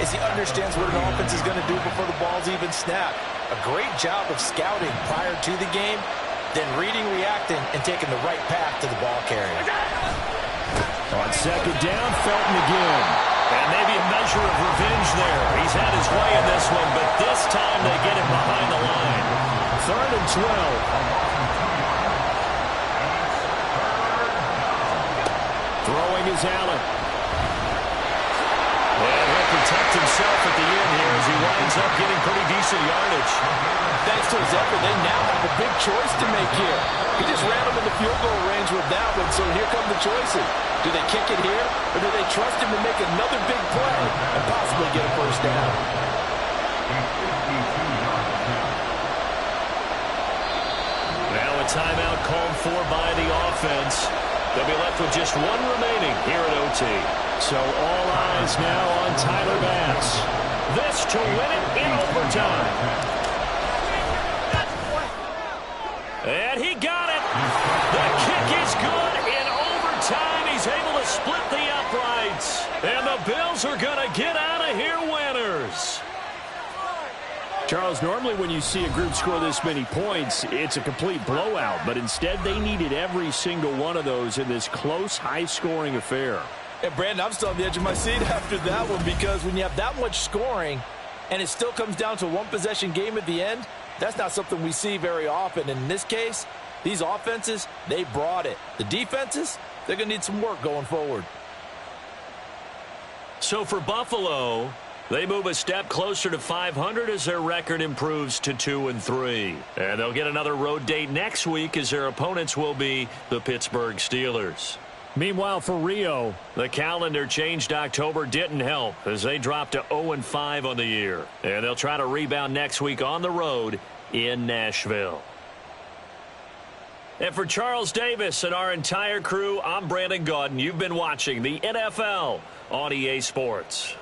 is he understands what an offense is going to do before the ball's even snapped. A great job of scouting prior to the game, then reading, reacting, and taking the right path to the ball carrier. On 2nd down, Felton again. And maybe a measure of revenge there. He's had his way in this one, but this time they get him behind the line. 3rd and 12. Throwing is Allen. And he'll protect himself at the end here as he winds up getting pretty decent yardage. Thanks to his effort, they now have a big choice to make here. He just ran him in the field goal range with that one, so here come the choices. Do they kick it here, or do they trust him to make another big play and possibly get a first down? Now a timeout called for by the offense. They'll be left with just one remaining here at OT. So all eyes now on Tyler Bass. This to win it in overtime. And he got it. The kick is good in overtime. He's able to split the uprights. And the Bills are going to get out of here winners. Charles, normally when you see a group score this many points, it's a complete blowout. But instead, they needed every single one of those in this close, high-scoring affair. And, Brandon, I'm still on the edge of my seat after that one, because when you have that much scoring and it still comes down to a one-possession game at the end, that's not something we see very often. And in this case, these offenses, they brought it. The defenses, they're going to need some work going forward. So for Buffalo, they move a step closer to 500 as their record improves to 2-3. And they'll get another road date next week as their opponents will be the Pittsburgh Steelers. Meanwhile, for Rio, the calendar changed October didn't help as they dropped to 0-5 on the year. And they'll try to rebound next week on the road in Nashville. And for Charles Davis and our entire crew, I'm Brandon Gaudin. You've been watching the NFL on EA Sports.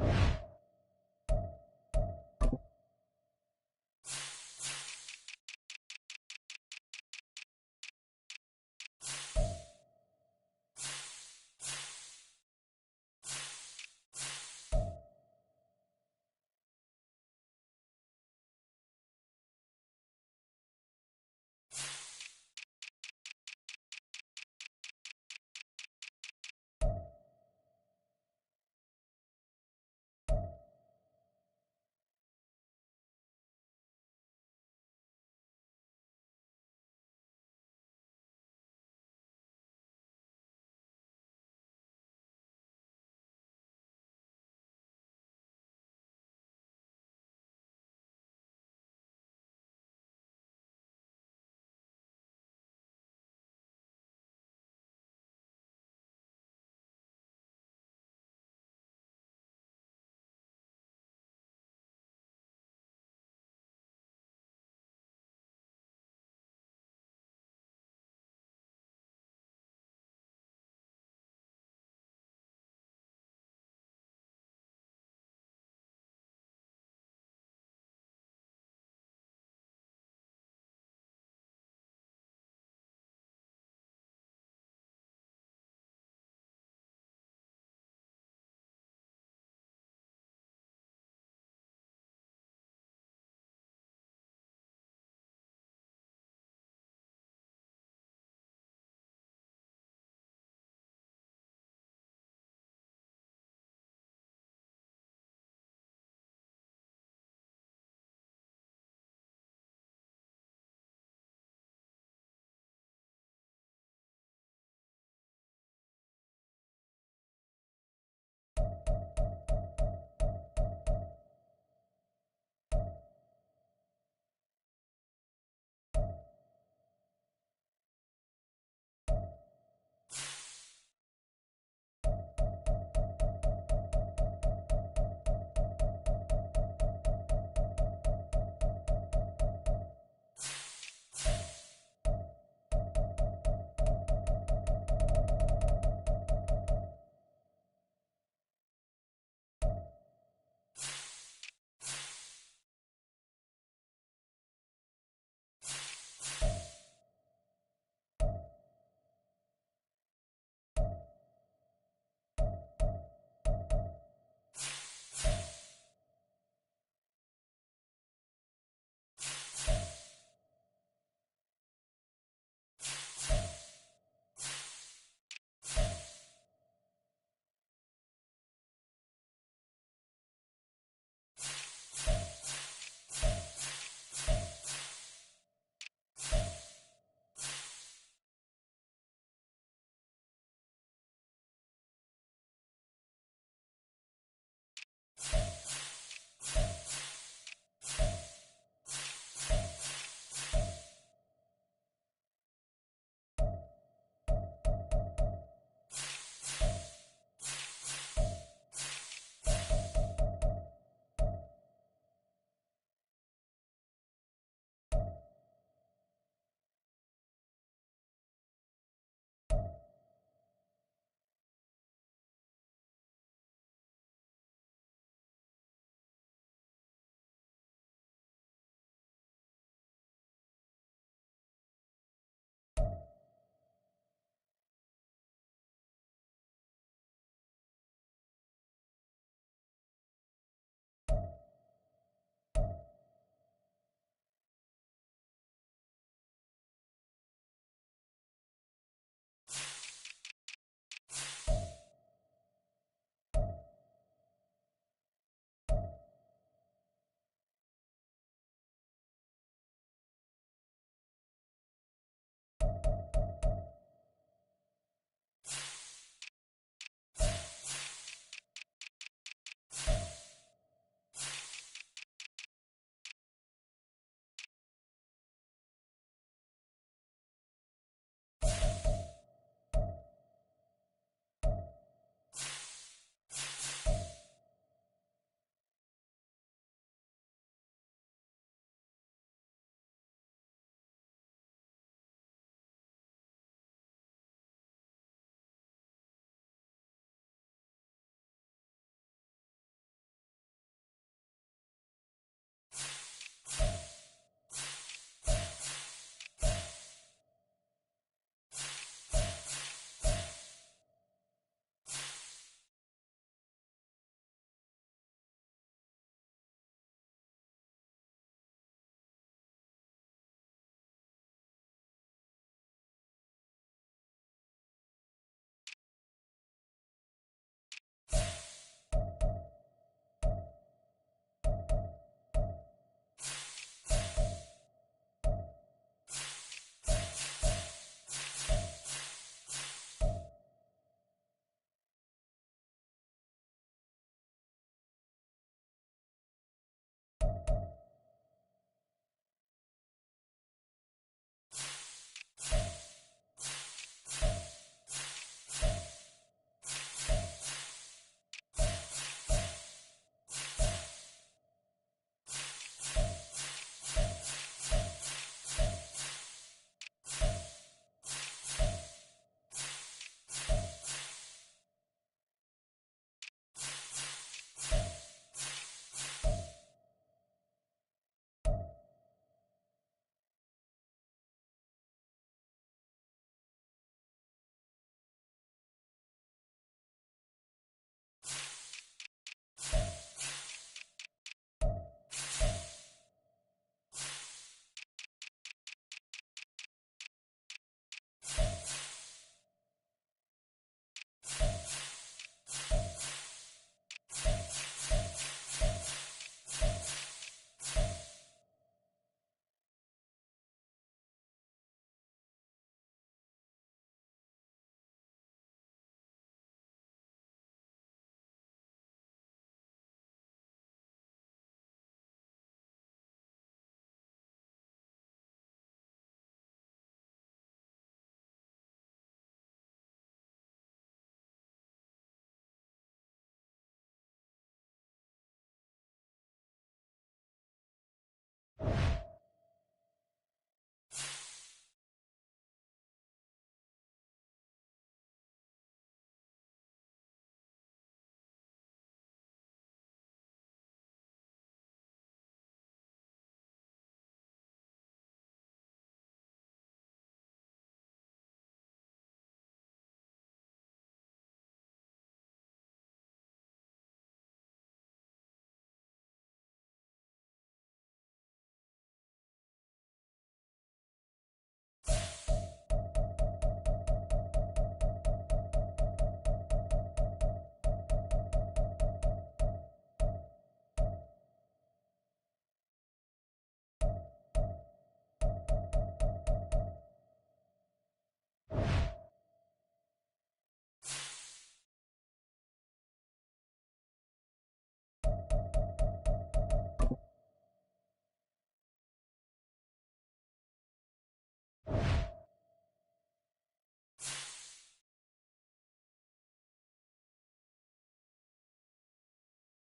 now.